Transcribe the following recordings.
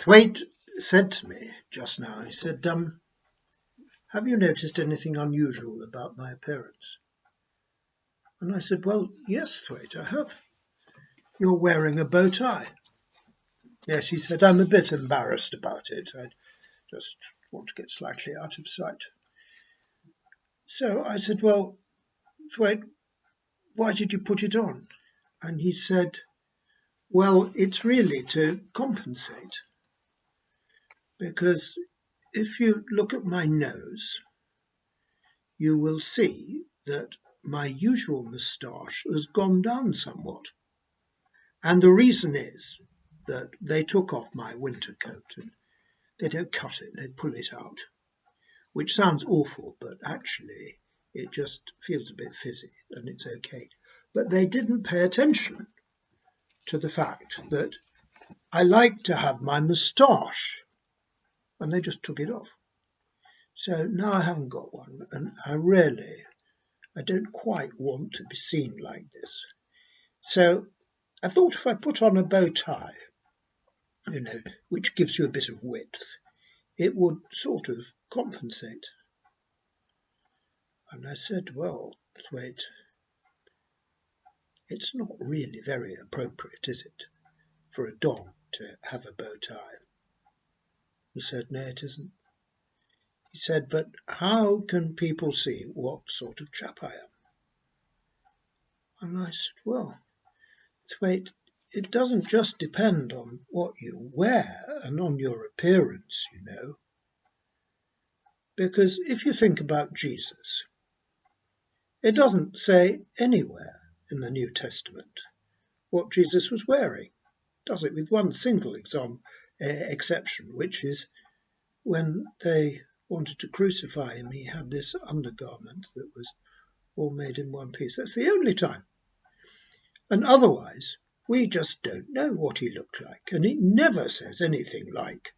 Thwaite said to me just now, he said, have you noticed anything unusual about my appearance? And I said, well, yes, Thwaite, I have. You're wearing a bow tie. Yes, he said, I'm a bit embarrassed about it. I just want to get slightly out of sight. So I said, well, Thwaite, why did you put it on? And he said, well, it's really to compensate. Because if you look at my nose, you will see that my usual moustache has gone down somewhat. And the reason is that they took off my winter coat and they don't cut it, they pull it out, which sounds awful, but actually it just feels a bit fizzy and it's okay. But they didn't pay attention to the fact that I like to have my moustache, and they just took it off. So now I haven't got one, and I don't quite want to be seen like this. So I thought if I put on a bow tie, which gives you a bit of width, it would sort of compensate. And I said, well, Thwaite, it's not really very appropriate, is it, for a dog to have a bow tie? He said, no, it isn't. He said, but how can people see what sort of chap I am? And I said, well, Thwaite, it doesn't just depend on what you wear and on your appearance, because if you think about Jesus, it doesn't say anywhere in the New Testament what Jesus was wearing. It does it with one single exception, which is when they wanted to crucify him, he had this undergarment that was all made in one piece. That's the only time. And otherwise, we just don't know what he looked like. And it never says anything like,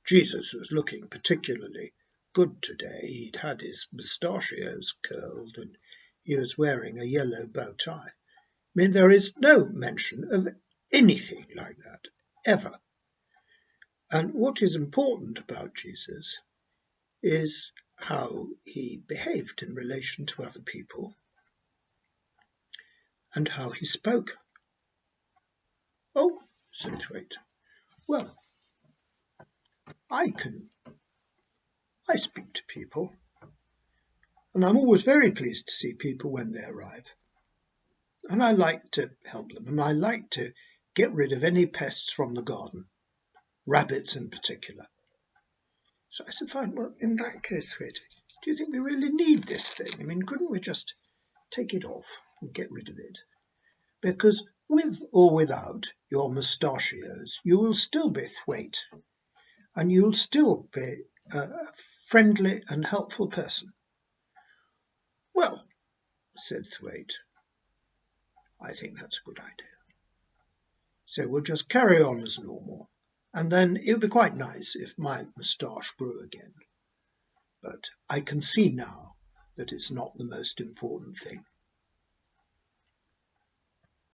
Jesus was looking particularly good today. He'd had his moustachios curled and he was wearing a yellow bow tie. I mean, there is no mention of anything like that, ever. And what is important about Jesus is how he behaved in relation to other people and how he spoke. Oh, said Thwaite, well, I speak to people, and I'm always very pleased to see people when they arrive. And I like to help them, and I like to get rid of any pests from the garden, rabbits in particular. So I said, fine, well, in that case, Thwaite, do you think we really need this thing? I mean, couldn't we just take it off and get rid of it? Because with or without your moustachios, you will still be Thwaite, and you'll still be a friendly and helpful person. Well, said Thwaite, I think that's a good idea. So we'll just carry on as normal, and then it would be quite nice if my moustache grew again. But I can see now that it's not the most important thing.